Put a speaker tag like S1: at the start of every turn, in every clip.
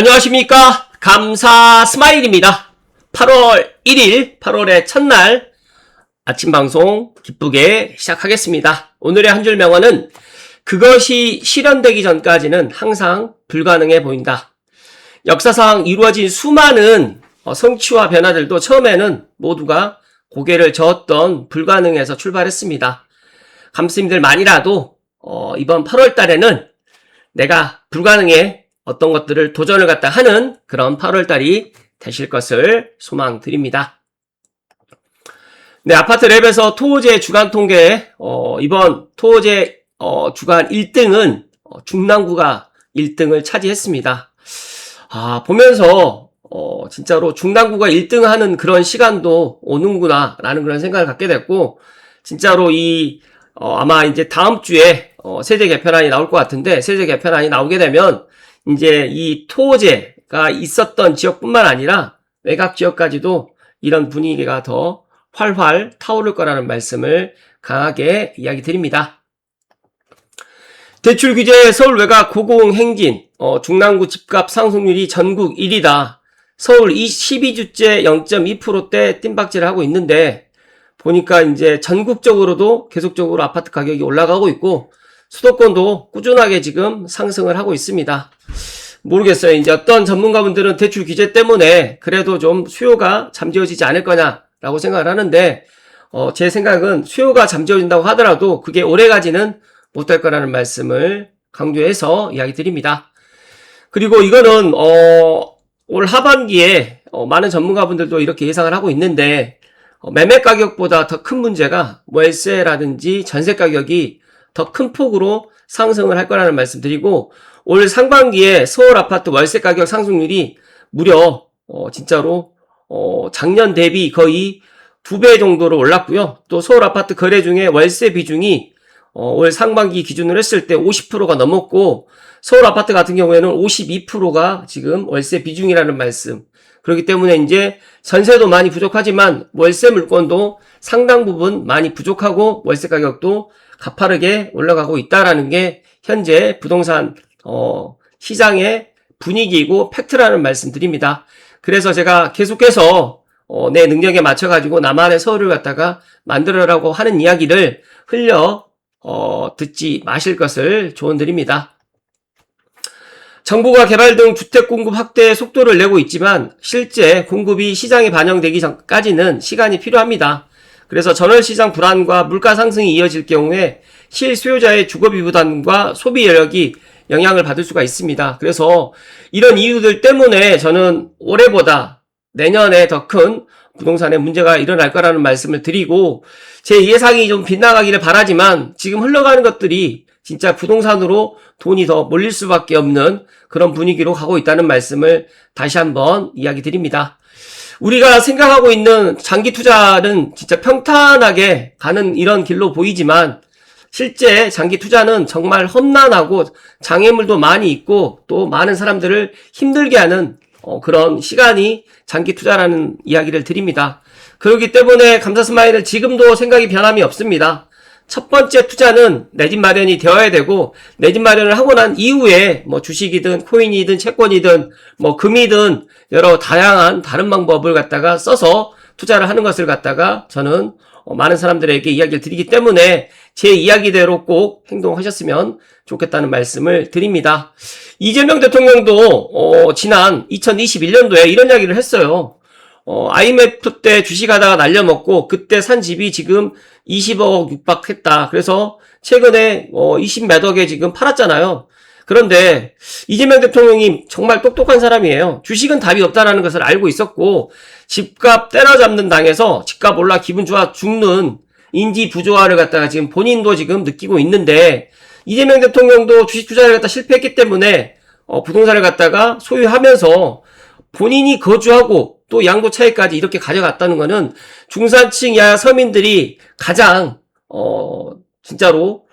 S1: 안녕하십니까. 감사 스마일입니다. 8월 1일 8월의 첫날 아침 방송 기쁘게 시작하겠습니다. 오늘의 한 줄 명언은 그것이 실현되기 전까지는 항상 불가능해 보인다. 역사상 이루어진 수많은 성취와 변화들도 처음에는 모두가 고개를 저었던 불가능에서 출발했습니다. 감스님들만이라도 이번 8월 달에는 내가 불가능해 어떤 것들을 도전을 갖다 하는 그런 8월달이 되실 것을 소망드립니다. 네, 아파트 랩에서 토호제 주간 통계, 이번 토호제 주간 1등은 중랑구가 1등을 차지했습니다. 보면서 진짜로 중랑구가 1등 하는 그런 시간도 오는구나 라는 그런 생각을 갖게 됐고, 진짜로 아마 이제 다음 주에 세제 개편안이 나올 것 같은데, 세제 개편안이 나오게 되면 이제 이 토호제가 있었던 지역뿐만 아니라 외곽 지역까지도 이런 분위기가 더 활활 타오를 거라는 말씀을 강하게 이야기 드립니다. 대출 규제 서울 외곽 고공행진, 중랑구 집값 상승률이 전국 1위다. 서울 12주째 0.2%대 뜀박질을 하고 있는데, 보니까 이제 전국적으로도 계속적으로 아파트 가격이 올라가고 있고, 수도권도 꾸준하게 지금 상승을 하고 있습니다. 모르겠어요. 이제 어떤 전문가분들은 대출 규제 때문에 그래도 좀 수요가 잠재워지지 않을 거냐라고 생각을 하는데, 제 생각은 수요가 잠재워진다고 하더라도 그게 오래가지는 못할 거라는 말씀을 강조해서 이야기 드립니다. 그리고 이거는, 올 하반기에 많은 전문가분들도 이렇게 예상을 하고 있는데, 매매 가격보다 더 큰 문제가 월세라든지 전세 가격이 더 큰 폭으로 상승을 할 거라는 말씀 드리고, 올 상반기에 서울 아파트 월세 가격 상승률이 무려 진짜로 작년 대비 거의 2배 정도로 올랐고요. 또 서울 아파트 거래 중에 월세 비중이 올 상반기 기준으로 했을 때 50%가 넘었고, 서울 아파트 같은 경우에는 52%가 지금 월세 비중이라는 말씀. 그렇기 때문에 이제 전세도 많이 부족하지만 월세 물건도 상당 부분 많이 부족하고 월세 가격도 가파르게 올라가고 있다라는 게 현재 부동산 시장의 분위기이고 팩트라는 말씀 드립니다. 그래서 제가 계속해서 내 능력에 맞춰가지고 나만의 서울을 갖다가 만들어라고 하는 이야기를 듣지 마실 것을 조언드립니다. 정부가 개발 등 주택 공급 확대에 속도를 내고 있지만 실제 공급이 시장에 반영되기 전까지는 시간이 필요합니다. 그래서 전월시장 불안과 물가 상승이 이어질 경우에 실수요자의 주거비 부담과 소비 여력이 영향을 받을 수가 있습니다. 그래서 이런 이유들 때문에 저는 올해보다 내년에 더 큰 부동산에 문제가 일어날 거라는 말씀을 드리고, 제 예상이 좀 빗나가기를 바라지만 지금 흘러가는 것들이 진짜 부동산으로 돈이 더 몰릴 수밖에 없는 그런 분위기로 가고 있다는 말씀을 다시 한번 이야기 드립니다. 우리가 생각하고 있는 장기 투자는 진짜 평탄하게 가는 이런 길로 보이지만 실제 장기 투자는 정말 험난하고 장애물도 많이 있고 또 많은 사람들을 힘들게 하는 그런 시간이 장기 투자라는 이야기를 드립니다. 그렇기 때문에 감사스마일은 지금도 생각이 변함이 없습니다. 첫 번째 투자는 내 집 마련이 되어야 되고, 내 집 마련을 하고 난 이후에 주식이든 코인이든 채권이든 금이든 여러 다양한 다른 방법을 갖다가 써서 투자를 하는 것을 갖다가 저는 많은 사람들에게 이야기를 드리기 때문에 제 이야기대로 꼭 행동하셨으면 좋겠다는 말씀을 드립니다. 이재명 대통령도 지난 2021년도에 이런 이야기를 했어요. IMF 때 주식하다가 날려먹고 그때 산 집이 지금 20억 육박했다. 그래서 최근에 20몇 억에 지금 팔았잖아요. 그런데 이재명 대통령이 정말 똑똑한 사람이에요. 주식은 답이 없다라는 것을 알고 있었고, 집값 때려잡는 당해서 집값 올라 기분 좋아 죽는 인지 부조화를 갖다가 지금 본인도 지금 느끼고 있는데, 이재명 대통령도 주식 투자를 갖다 실패했기 때문에 부동산을 갖다가 소유하면서 본인이 거주하고 또 양도 차익까지 이렇게 가져갔다는 거는 중산층 이하 서민들이 가장 진짜로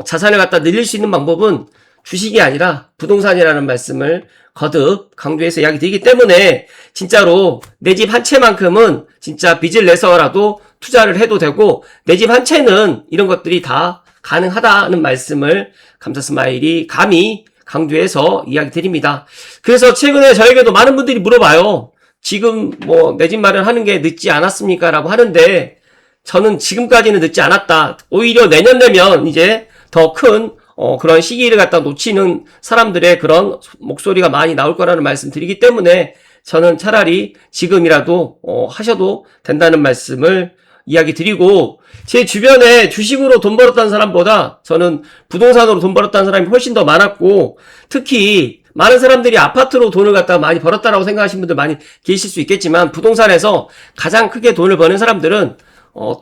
S1: 자산을 갖다 늘릴 수 있는 방법은 주식이 아니라 부동산이라는 말씀을 거듭 강조해서 이야기 드리기 때문에 진짜로 내 집 한 채만큼은 진짜 빚을 내서라도 투자를 해도 되고, 내 집 한 채는 이런 것들이 다 가능하다는 말씀을 감사스마일이 감히 강조해서 이야기 드립니다. 그래서 최근에 저에게도 많은 분들이 물어봐요. 지금 뭐 내 집 마련하는 게 늦지 않았습니까? 라고 하는데 저는 지금까지는 늦지 않았다. 오히려 내년 되면 이제 더 큰 그런 시기를 갖다 놓치는 사람들의 그런 목소리가 많이 나올 거라는 말씀 드리기 때문에 저는 차라리 지금이라도 하셔도 된다는 말씀을 이야기 드리고, 제 주변에 주식으로 돈 벌었다는 사람보다 저는 부동산으로 돈 벌었다는 사람이 훨씬 더 많았고, 특히 많은 사람들이 아파트로 돈을 갖다가 많이 벌었다라고 생각하시는 분들 많이 계실 수 있겠지만, 부동산에서 가장 크게 돈을 버는 사람들은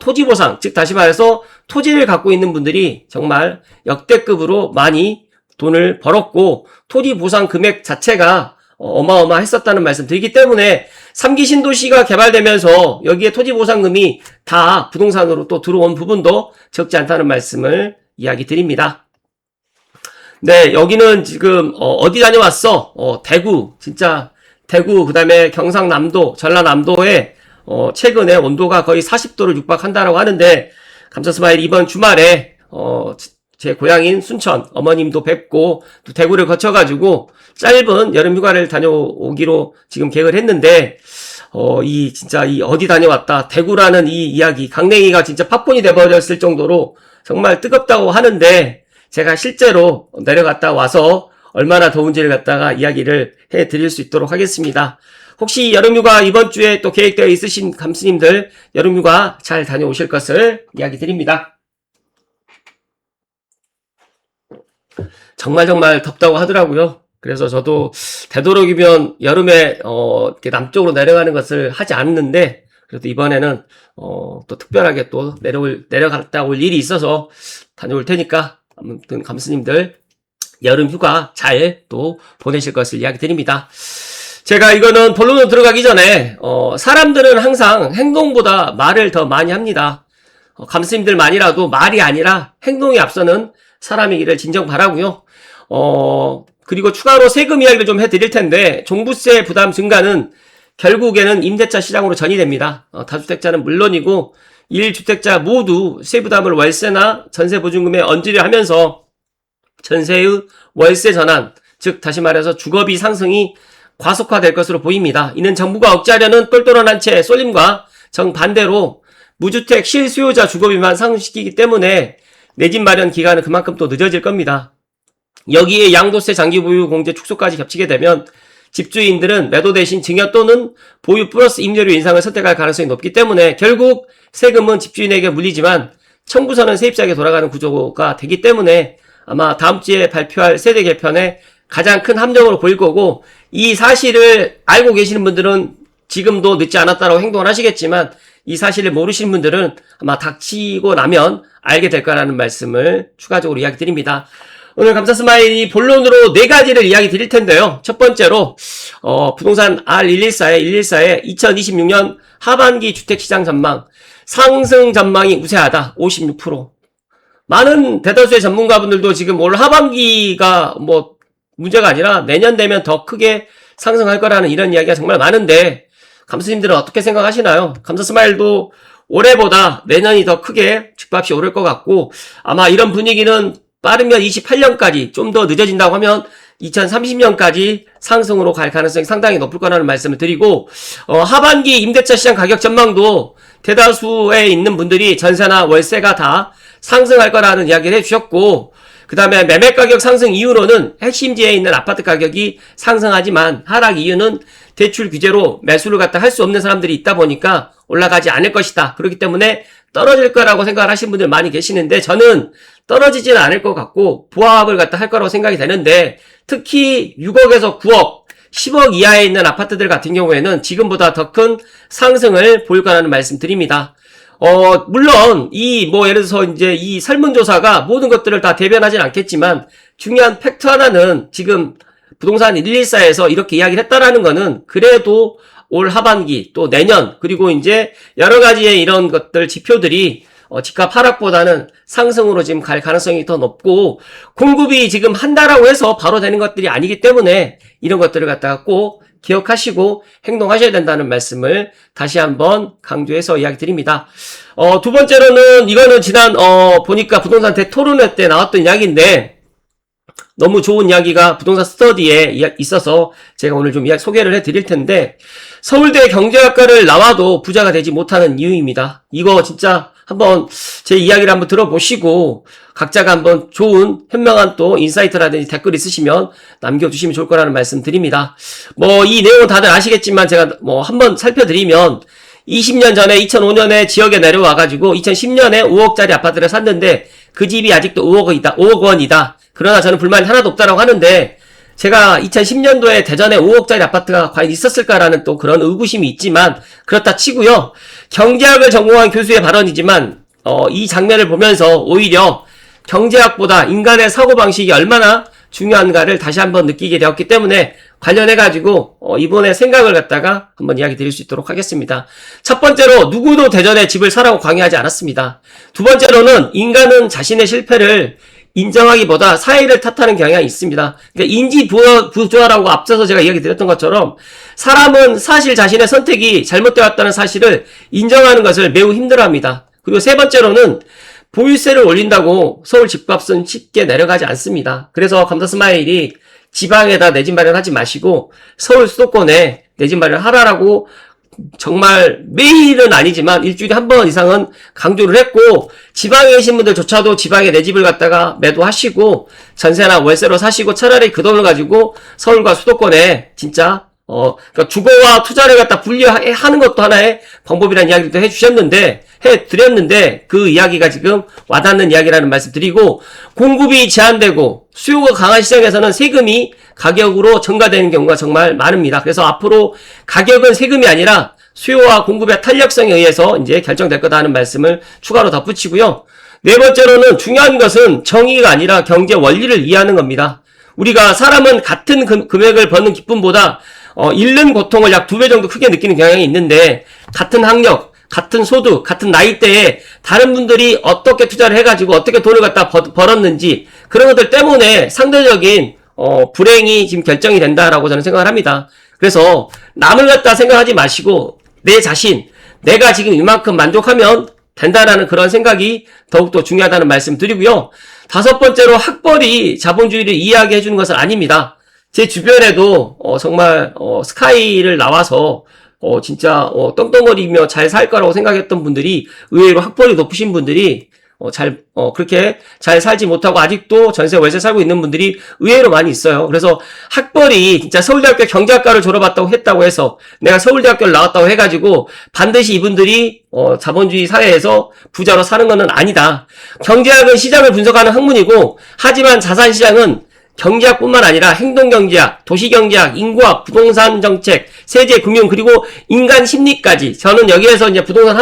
S1: 토지 보상, 즉 다시 말해서 토지를 갖고 있는 분들이 정말 역대급으로 많이 돈을 벌었고, 토지 보상 금액 자체가 어마어마했었다는 말씀 드리기 때문에 3기 신도시가 개발되면서 여기에 토지 보상금이 다 부동산으로 또 들어온 부분도 적지 않다는 말씀을 이야기 드립니다. 네, 여기는 지금 어디 다녀왔어? 대구, 진짜 대구, 그 다음에 경상남도, 전라남도에 최근에 온도가 거의 40도를 육박한다라고 하는데, 감사스마일 이번 주말에 제 고향인 순천 어머님도 뵙고 또 대구를 거쳐가지고 짧은 여름 휴가를 다녀오기로 지금 계획을 했는데, 진짜 어디 다녀왔다. 대구라는 이 이야기, 강냉이가 진짜 팝콘이 돼버렸을 정도로 정말 뜨겁다고 하는데, 제가 실제로 내려갔다 와서 얼마나 더운지를 갖다가 이야기를 해 드릴 수 있도록 하겠습니다. 혹시 여름휴가 이번 주에 또 계획되어 있으신 감스님들, 여름휴가 잘 다녀오실 것을 이야기 드립니다. 정말 덥다고 하더라고요. 그래서 저도 되도록이면 여름에 이렇게 남쪽으로 내려가는 것을 하지 않는데, 그래도 이번에는 또 특별하게 또 내려갔다 올 일이 있어서 다녀올 테니까 아무튼 감스님들 여름 휴가 잘 또 보내실 것을 이야기 드립니다. 제가 이거는 본론으로 들어가기 전에 사람들은 항상 행동보다 말을 더 많이 합니다. 감스님들만이라도 말이 아니라 행동이 앞서는 사람이기를 진정 바라고요. 그리고 추가로 세금 이야기를 좀 해드릴 텐데, 종부세 부담 증가는 결국에는 임대차 시장으로 전이됩니다. 다주택자는 물론이고 1주택자 모두 세부담을 월세나 전세보증금에 얹으려 하면서 전세의 월세 전환, 즉 다시 말해서 주거비 상승이 과속화될 것으로 보입니다. 이는 정부가 억제하려는 똘똘한 한 채 쏠림과 정반대로 무주택 실수요자 주거비만 상승시키기 때문에 내 집 마련 기간은 그만큼 또 늦어질 겁니다. 여기에 양도세 장기 보유 공제 축소까지 겹치게 되면 집주인들은 매도 대신 증여 또는 보유 플러스 임대료 인상을 선택할 가능성이 높기 때문에 결국 세금은 집주인에게 물리지만 청구서는 세입자에게 돌아가는 구조가 되기 때문에 아마 다음 주에 발표할 세대 개편의 가장 큰 함정으로 보일 거고, 이 사실을 알고 계시는 분들은 지금도 늦지 않았다라고 행동을 하시겠지만, 이 사실을 모르시는 분들은 아마 닥치고 나면 알게 될 거라는 말씀을 추가적으로 이야기 드립니다. 오늘 감사스마일이 본론으로 4가지를 이야기 드릴 텐데요. 첫 번째로 부동산 R114의 2026년 하반기 주택시장 전망, 상승 전망이 우세하다 56%. 많은 대다수의 전문가분들도 지금 올 하반기가 뭐 문제가 아니라 내년 되면 더 크게 상승할 거라는 이런 이야기가 정말 많은데, 감스님들은 어떻게 생각하시나요? 감사스마일도 올해보다 내년이 더 크게 집값이 오를 것 같고, 아마 이런 분위기는 빠르면 28년까지, 좀 더 늦어진다고 하면 2030년까지 상승으로 갈 가능성이 상당히 높을 거라는 말씀을 드리고, 하반기 임대차 시장 가격 전망도 대다수에 있는 분들이 전세나 월세가 다 상승할 거라는 이야기를 해주셨고, 그 다음에 매매 가격 상승 이유로는 핵심지에 있는 아파트 가격이 상승하지만 하락 이유는 대출 규제로 매수를 갖다 할 수 없는 사람들이 있다 보니까 올라가지 않을 것이다. 그렇기 때문에 떨어질 거라고 생각을 하시는 분들 많이 계시는데, 저는 떨어지지는 않을 것 같고 보합을 갖다 할 거라고 생각이 되는데, 특히 6억에서 9억, 10억 이하에 있는 아파트들 같은 경우에는 지금보다 더 큰 상승을 보일 거라는 말씀 드립니다. 물론 예를 들어서 이제 이 설문조사가 모든 것들을 다 대변하진 않겠지만, 중요한 팩트 하나는 지금 부동산 114에서 이렇게 이야기를 했다라는 거는 그래도 올 하반기 또 내년, 그리고 이제 여러 가지의 이런 것들 지표들이 집값 하락보다는 상승으로 지금 갈 가능성이 더 높고, 공급이 지금 한다라고 해서 바로 되는 것들이 아니기 때문에 이런 것들을 갖다가 꼭 기억하시고 행동하셔야 된다는 말씀을 다시 한번 강조해서 이야기 드립니다. 두 번째로는, 이거는 지난 보니까 부동산 대토론회 때 나왔던 이야기인데, 너무 좋은 이야기가 부동산 스터디에 있어서 제가 오늘 좀 이야기 소개를 해드릴 텐데, 서울대 경제학과를 나와도 부자가 되지 못하는 이유입니다. 이거 진짜 한번 제 이야기를 한번 들어보시고 각자가 한번 좋은 현명한 또 인사이트라든지 댓글 있으시면 남겨주시면 좋을 거라는 말씀 드립니다. 이 내용은 다들 아시겠지만 제가 한번 살펴드리면 20년 전에 2005년에 지역에 내려와가지고 2010년에 5억짜리 아파트를 샀는데 그 집이 아직도 5억 원이다. 그러나 저는 불만이 하나도 없다라고 하는데, 제가 2010년도에 대전에 5억짜리 아파트가 과연 있었을까라는 또 그런 의구심이 있지만, 그렇다 치고요. 경제학을 전공한 교수의 발언이지만 이 장면을 보면서 오히려 경제학보다 인간의 사고방식이 얼마나 중요한가를 다시 한번 느끼게 되었기 때문에 관련해가지고 이번에 생각을 갖다가 한번 이야기 드릴 수 있도록 하겠습니다. 첫 번째로, 누구도 대전에 집을 사라고 강요하지 않았습니다. 두 번째로는, 인간은 자신의 실패를 인정하기보다 사회를 탓하는 경향이 있습니다. 그러니까 인지 부조화라고 앞서서 제가 이야기 드렸던 것처럼, 사람은 사실 자신의 선택이 잘못되었다는 사실을 인정하는 것을 매우 힘들어합니다. 그리고 세 번째로는, 보유세를 올린다고 서울 집값은 쉽게 내려가지 않습니다. 그래서 감사스마일이 지방에다 내 집 마련하지 마시고 서울 수도권에 내 집 마련하라라고 정말 매일은 아니지만 일주일에 한 번 이상은 강조를 했고, 지방에 계신 분들조차도 지방에 내 집을 갖다가 매도하시고 전세나 월세로 사시고 차라리 그 돈을 가지고 서울과 수도권에 진짜 그러니까 주거와 투자를 갖다 분리하는 것도 하나의 방법이라는 이야기도 해드렸는데 그 이야기가 지금 와닿는 이야기라는 말씀 드리고, 공급이 제한되고 수요가 강한 시장에서는 세금이 가격으로 전가되는 경우가 정말 많습니다. 그래서 앞으로 가격은 세금이 아니라 수요와 공급의 탄력성에 의해서 이제 결정될 거다 하는 말씀을 추가로 덧붙이고요. 네 번째로는, 중요한 것은 정의가 아니라 경제 원리를 이해하는 겁니다. 우리가 사람은 같은 금액을 버는 기쁨보다 잃는 고통을 약 2배 정도 크게 느끼는 경향이 있는데, 같은 학력, 같은 소득, 같은 나이대에 다른 분들이 어떻게 투자를 해가지고 어떻게 돈을 갖다 벌었는지, 그런 것들 때문에 상대적인 불행이 지금 결정이 된다라고 저는 생각을 합니다. 그래서 남을 갖다 생각하지 마시고 내 자신, 내가 지금 이만큼 만족하면 된다라는 그런 생각이 더욱더 중요하다는 말씀 드리고요. 다섯 번째로, 학벌이 자본주의를 이해하게 해주는 것은 아닙니다. 제 주변에도 정말 스카이를 나와서 진짜 떵떵거리며 잘 살 거라고 생각했던 분들이, 의외로 학벌이 높으신 분들이 그렇게 잘 살지 못하고 아직도 전세 월세 살고 있는 분들이 의외로 많이 있어요. 그래서 학벌이 진짜 서울대학교 경제학과를 졸업했다고 했다고 해서, 내가 서울대학교를 나왔다고 해가지고 반드시 이분들이 자본주의 사회에서 부자로 사는 것은 아니다. 경제학은 시장을 분석하는 학문이고, 하지만 자산시장은 경제학뿐만 아니라 행동경제학, 도시경제학, 인구학, 부동산 정책, 세제, 금융, 그리고 인간 심리까지, 저는 여기에서 이제 부동산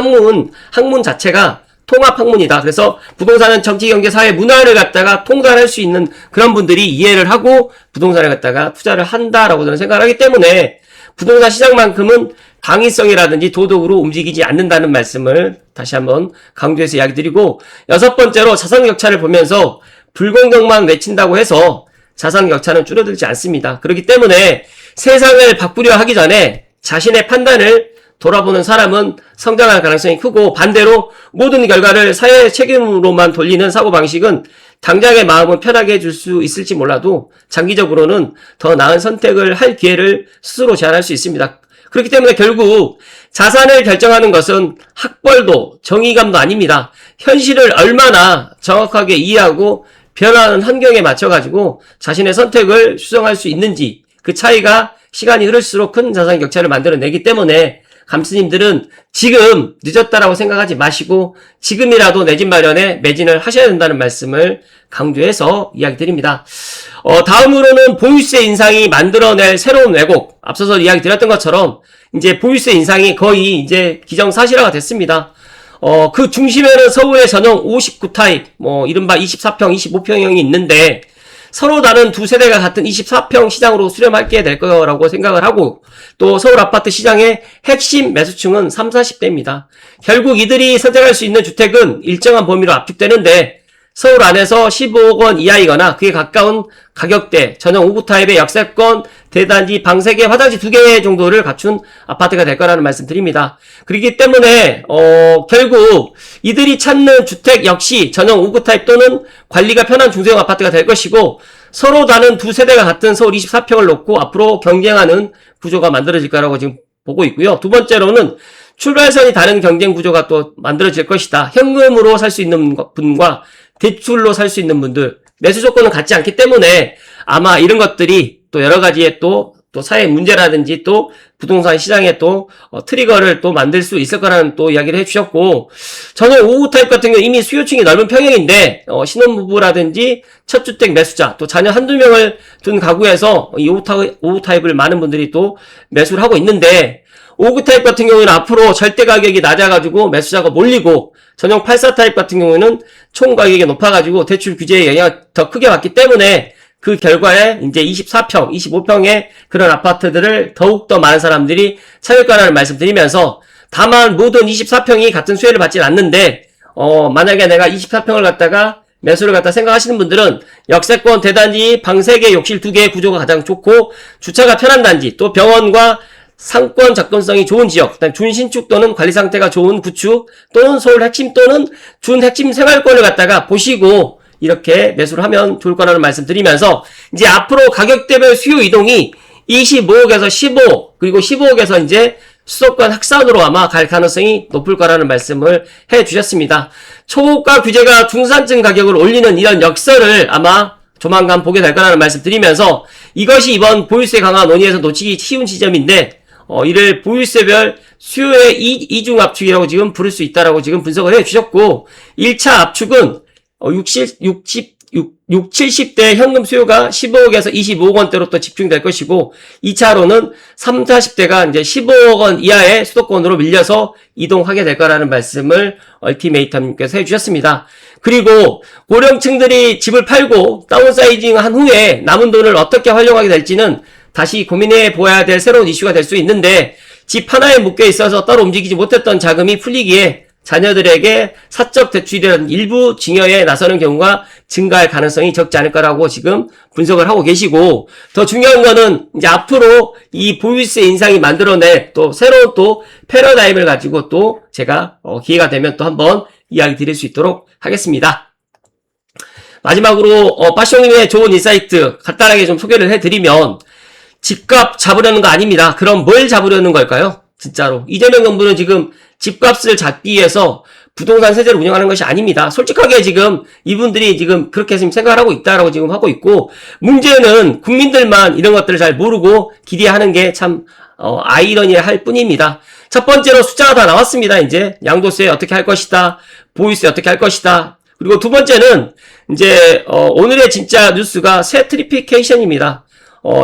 S1: 학문 자체가 통합학문이다. 그래서 부동산은 정치, 경제, 사회, 문화를 갖다가 통달할 수 있는 그런 분들이 이해를 하고 부동산을 갖다가 투자를 한다라고 저는 생각을 하기 때문에, 부동산 시장만큼은 당위성이라든지 도덕으로 움직이지 않는다는 말씀을 다시 한번 강조해서 이야기 드리고, 여섯 번째로, 자산격차를 보면서 불공정만 외친다고 해서 자산격차는 줄어들지 않습니다. 그렇기 때문에 세상을 바꾸려 하기 전에 자신의 판단을 돌아보는 사람은 성장할 가능성이 크고, 반대로 모든 결과를 사회의 책임으로만 돌리는 사고방식은 당장의 마음은 편하게 해줄 수 있을지 몰라도 장기적으로는 더 나은 선택을 할 기회를 스스로 제한할 수 있습니다. 그렇기 때문에 결국 자산을 결정하는 것은 학벌도 정의감도 아닙니다. 현실을 얼마나 정확하게 이해하고 변화하는 환경에 맞춰가지고 자신의 선택을 수정할 수 있는지, 그 차이가 시간이 흐를수록 큰 자산 격차를 만들어내기 때문에, 감스님들은 지금 늦었다라고 생각하지 마시고 지금이라도 내 집 마련에 매진을 하셔야 된다는 말씀을 강조해서 이야기 드립니다. 다음으로는 보유세 인상이 만들어낼 새로운 왜곡. 앞서서 이야기 드렸던 것처럼 이제 보유세 인상이 거의 이제 기정사실화가 됐습니다. 그 중심에는 서울의 전용 59 타입, 이른바 24평, 25평형이 있는데, 서로 다른 두 세대가 같은 24평 시장으로 수렴하게 될 거라고 생각을 하고, 또 서울 아파트 시장의 핵심 매수층은 3, 40대입니다. 결국 이들이 선택할 수 있는 주택은 일정한 범위로 압축되는데, 서울 안에서 15억 원 이하이거나 그에 가까운 가격대, 전용 5구 타입의 역세권, 대단지, 방 3개, 화장실 2개 정도를 갖춘 아파트가 될 거라는 말씀 드립니다. 그렇기 때문에 결국 이들이 찾는 주택 역시 전용 5구 타입 또는 관리가 편한 중소형 아파트가 될 것이고, 서로 다른 두 세대가 같은 서울 24평을 놓고 앞으로 경쟁하는 구조가 만들어질 거라고 지금 보고 있고요. 두 번째로는 출발선이 다른 경쟁 구조가 또 만들어질 것이다. 현금으로 살 수 있는 분과 대출로 살 수 있는 분들, 매수 조건은 같지 않기 때문에 아마 이런 것들이 또 여러 가지의 또 사회 문제라든지 또 부동산 시장에 또 트리거를 또 만들 수 있을 거라는 또 이야기를 해주셨고, 저는 5구 타입 같은 경우 이미 수요층이 넓은 평형인데 신혼부부라든지 첫 주택 매수자 또 자녀 한두 명을 둔 가구에서 이 5구 타입을 많은 분들이 또 매수를 하고 있는데, 5구 타입 같은 경우는 앞으로 절대 가격이 낮아가지고 매수자가 몰리고, 전용 84 타입 같은 경우는 총 가격이 높아가지고 대출 규제의 영향을 더 크게 받기 때문에 그 결과에 이제 24평, 25평의 그런 아파트들을 더욱더 많은 사람들이 찾을 거라는 말씀드리면서, 다만 모든 24평이 같은 수혜를 받진 않는데, 만약에 내가 24평을 갖다가 매수를 갖다 생각하시는 분들은 역세권 대단지 방 3개, 욕실 2개의 구조가 가장 좋고 주차가 편한 단지, 또 병원과 상권 접근성이 좋은 지역, 그다음 준신축 또는 관리 상태가 좋은 구축 또는 서울 핵심 또는 준핵심 생활권을 갖다가 보시고 이렇게 매수를 하면 좋을 거라는 말씀 드리면서, 이제 앞으로 가격대별 수요 이동이 25억에서 15억, 그리고 15억에서 이제 수도권 확산으로 아마 갈 가능성이 높을 거라는 말씀을 해 주셨습니다. 초고가 규제가 중산층 가격을 올리는 이런 역설을 아마 조만간 보게 될 거라는 말씀 드리면서, 이것이 이번 보유세 강화 논의에서 놓치기 쉬운 지점인데, 이를 보유세별 수요의 이중 압축이라고 지금 부를 수 있다라고 지금 분석을 해 주셨고, 1차 압축은 70대 현금 수요가 15억에서 25억 원대로 또 집중될 것이고, 2차로는 30, 40대가 이제 15억 원 이하의 수도권으로 밀려서 이동하게 될 거라는 말씀을 얼티메이텀님께서 해주셨습니다. 그리고 고령층들이 집을 팔고 다운사이징 한 후에 남은 돈을 어떻게 활용하게 될지는 다시 고민해 보아야 될 새로운 이슈가 될 수 있는데, 집 하나에 묶여 있어서 따로 움직이지 못했던 자금이 풀리기에 자녀들에게 사적 대출이라는 일부 증여에 나서는 경우가 증가할 가능성이 적지 않을 거라고 지금 분석을 하고 계시고, 더 중요한 거는 이제 앞으로 이 보유세 인상이 만들어낼 또 새로운 또 패러다임을 가지고 또 제가 기회가 되면 또 한번 이야기 드릴 수 있도록 하겠습니다. 마지막으로 빠숑님의 좋은 인사이트 간단하게 좀 소개를 해드리면, 집값 잡으려는 거 아닙니다. 그럼 뭘 잡으려는 걸까요? 진짜로 이재명 정부는 지금 집값을 잡기 위해서 부동산 세제를 운영하는 것이 아닙니다. 솔직하게 지금 이분들이 지금 그렇게 지금 생각을 하고 있다라고 지금 하고 있고, 문제는 국민들만 이런 것들을 잘 모르고 기대하는 게 참 아이러니할 뿐입니다. 첫 번째로 숫자가 다 나왔습니다. 이제 양도세 어떻게 할 것이다, 보유세 어떻게 할 것이다. 그리고 두 번째는 이제 오늘의 진짜 뉴스가 세트리피케이션입니다.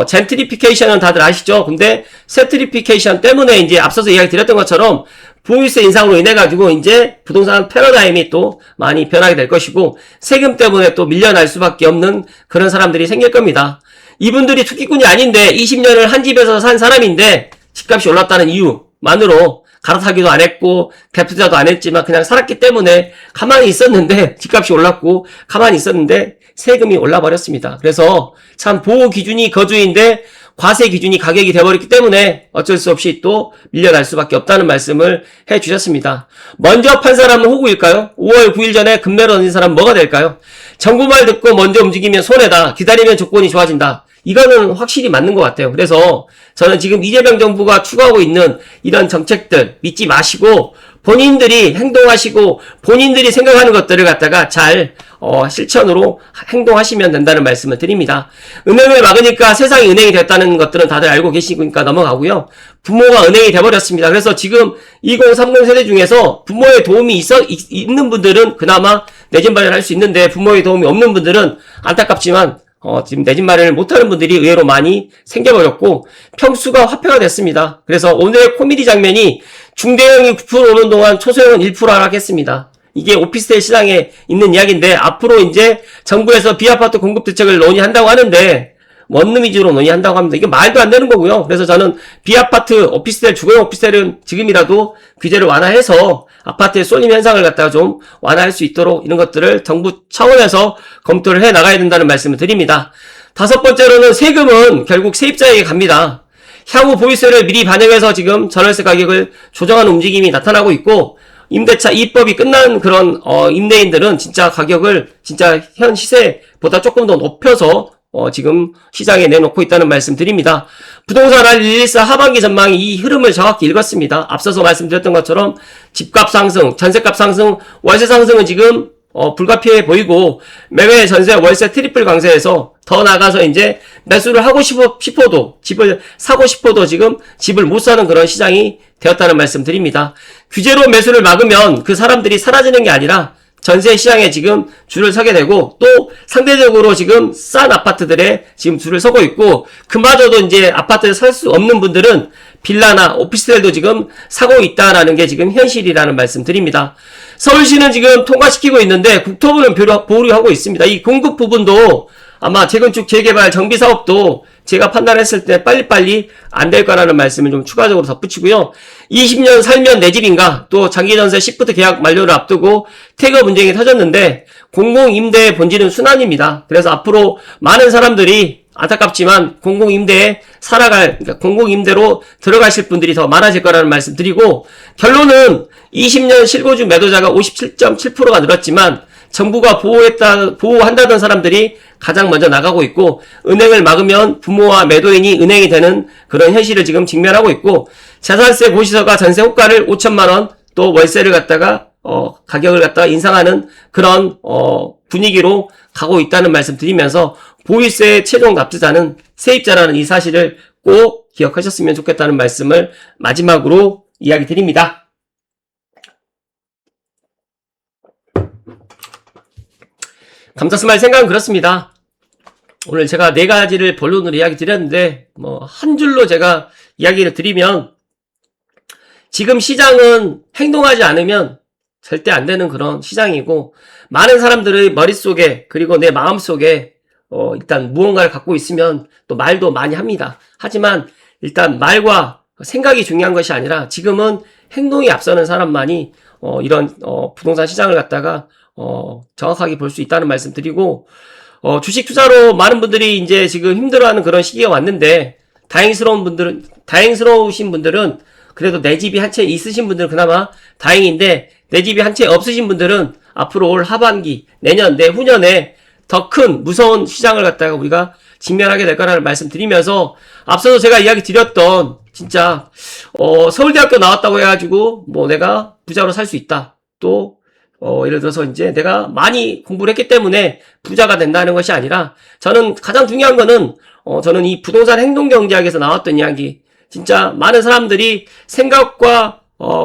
S1: 젠트리피케이션은 다들 아시죠? 근데 세트리피케이션 때문에 이제 앞서서 이야기 드렸던 것처럼 보유세 인상으로 인해 가지고 이제 부동산 패러다임이 또 많이 변하게 될 것이고, 세금 때문에 또 밀려날 수밖에 없는 그런 사람들이 생길 겁니다. 이분들이 투기꾼이 아닌데 20년을 한 집에서 산 사람인데 집값이 올랐다는 이유만으로 갈아타기도 안 했고 갭 투자도 안 했지만 그냥 살았기 때문에 가만히 있었는데, 집값이 올랐고 가만히 있었는데 세금이 올라버렸습니다. 그래서 참 보호 기준이 거주인데 과세 기준이 가격이 돼버렸기 때문에 어쩔 수 없이 또 밀려날 수밖에 없다는 말씀을 해주셨습니다. 먼저 판 사람은 호구일까요? 5월 9일 전에 급매로 얹은 사람은 뭐가 될까요? 정부 말 듣고 먼저 움직이면 손해다, 기다리면 조건이 좋아진다. 이거는 확실히 맞는 것 같아요. 그래서 저는 지금 이재명 정부가 추구하고 있는 이런 정책들 믿지 마시고 본인들이 행동하시고 본인들이 생각하는 것들을 갖다가 잘 실천으로 행동하시면 된다는 말씀을 드립니다. 은행을 막으니까 세상이 은행이 됐다는 것들은 다들 알고 계시니까 넘어가고요. 부모가 은행이 돼버렸습니다. 그래서 지금 2030 세대 중에서 부모의 도움이 있는 분들은 그나마 내 집 마련할 수 있는데, 부모의 도움이 없는 분들은 안타깝지만 지금 내 집 마련을 못하는 분들이 의외로 많이 생겨버렸고 평수가 화폐가 됐습니다. 그래서 오늘의 코미디 장면이 중대형이 9% 오는 동안 초소형은 1% 하락했습니다. 이게 오피스텔 시장에 있는 이야기인데, 앞으로 이제 정부에서 비아파트 공급 대책을 논의한다고 하는데 원룸 위주로 논의한다고 합니다. 이게 말도 안 되는 거고요. 그래서 저는 비아파트, 오피스텔, 주거용 오피스텔은 지금이라도 규제를 완화해서 아파트의 쏠림 현상을 갖다가 좀 완화할 수 있도록 이런 것들을 정부 차원에서 검토를 해 나가야 된다는 말씀을 드립니다. 다섯 번째로는 세금은 결국 세입자에게 갑니다. 향후 보유세를 미리 반영해서 지금 전월세 가격을 조정하는 움직임이 나타나고 있고, 임대차 이법이 끝난 그런 임대인들은 진짜 가격을 진짜 현 시세보다 조금 더 높여서 지금 시장에 내놓고 있다는 말씀 드립니다. 부동산 RE114 하반기 전망이 이 흐름을 정확히 읽었습니다. 앞서서 말씀드렸던 것처럼 집값 상승, 전세값 상승, 월세 상승은 지금 불가피해 보이고 매매 전세 월세 트리플 강세에서 더 나가서 이제 매수를 하고 싶어도 집을 사고 싶어도 지금 집을 못 사는 그런 시장이 되었다는 말씀 드립니다. 규제로 매수를 막으면 그 사람들이 사라지는 게 아니라 전세 시장에 지금 줄을 서게 되고 또 상대적으로 지금 싼 아파트들에 지금 줄을 서고 있고 그마저도 이제 아파트에 살 수 없는 분들은 빌라나 오피스텔도 지금 사고 있다라는 게 지금 현실이라는 말씀 드립니다. 서울시는 지금 통과시키고 있는데 국토부는 보류하고 있습니다. 이 공급 부분도 아마 재건축 재개발 정비 사업도 제가 판단했을 때 빨리빨리 안 될 거라는 말씀을 좀 추가적으로 덧붙이고요. 20년 살면 내 집인가 또 장기전세 시프트 계약 만료를 앞두고 태거 분쟁이 터졌는데 공공임대의 본질은 순환입니다. 그래서 앞으로 많은 사람들이 안타깝지만 공공임대에 그러니까 공공임대로 들어가실 분들이 더 많아질 거라는 말씀 드리고 결론은 20년 실거주 매도자가 57.7%가 늘었지만 정부가 보호한다던 사람들이 가장 먼저 나가고 있고 은행을 막으면 부모와 매도인이 은행이 되는 그런 현실을 지금 직면하고 있고 재산세 고시서가 전세 호가를 5천만원 또 월세를 갖다가 가격을 갖다가 인상하는 그런 분위기로 가고 있다는 말씀 드리면서 보유세 최종 납세자는 세입자라는 이 사실을 꼭 기억하셨으면 좋겠다는 말씀을 마지막으로 이야기 드립니다. 감사스마일 생각은 그렇습니다. 오늘 제가 4가지를 본론으로 이야기 드렸는데 한 줄로 제가 이야기를 드리면 지금 시장은 행동하지 않으면 절대 안 되는 그런 시장이고 많은 사람들의 머릿속에 그리고 내 마음속에 일단 무언가를 갖고 있으면 또 말도 많이 합니다. 하지만 일단 말과 생각이 중요한 것이 아니라 지금은 행동이 앞서는 사람만이 이런 부동산 시장을 갖다가 정확하게 볼 수 있다는 말씀 드리고 주식 투자로 많은 분들이 이제 지금 힘들어하는 그런 시기가 왔는데 다행스러우신 분들은 그래도 내 집이 한 채 있으신 분들은 그나마 다행인데 내 집이 한 채 없으신 분들은 앞으로 올 하반기 내년 내후년에 더 큰 무서운 시장을 갖다가 우리가 직면하게 될 거라는 말씀 드리면서 앞서서 제가 이야기 드렸던 진짜 서울대학교 나왔다고 해가지고 내가 부자로 살 수 있다 또 예를 들어서 이제 내가 많이 공부를 했기 때문에 부자가 된다는 것이 아니라 저는 가장 중요한 거는 저는 이 부동산 행동경제학에서 나왔던 이야기 진짜 많은 사람들이 생각과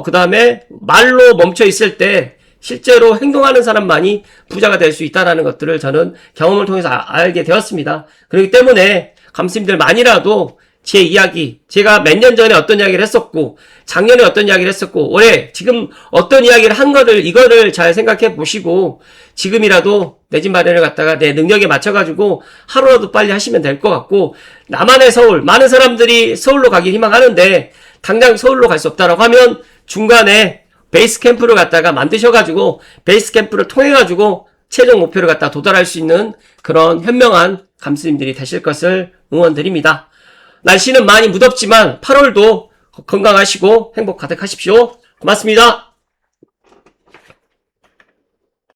S1: 그 다음에 말로 멈춰 있을 때 실제로 행동하는 사람만이 부자가 될 수 있다는 것들을 저는 경험을 통해서 알게 되었습니다. 그렇기 때문에 감스님들만이라도 제 이야기, 제가 몇 년 전에 어떤 이야기를 했었고 작년에 어떤 이야기를 했었고 올해 지금 어떤 이야기를 한 거를 이거를 잘 생각해 보시고 지금이라도 내 집 마련을 갖다가 내 능력에 맞춰가지고 하루라도 빨리 하시면 될 것 같고 나만의 서울, 많은 사람들이 서울로 가길 희망하는데 당장 서울로 갈 수 없다라고 하면 중간에 베이스 캠프를 갖다가 만드셔가지고 베이스 캠프를 통해가지고 최종 목표를 갖다 도달할 수 있는 그런 현명한 감스님들이 되실 것을 응원드립니다. 날씨는 많이 무덥지만 8월도 건강하시고 행복 가득하십시오. 고맙습니다.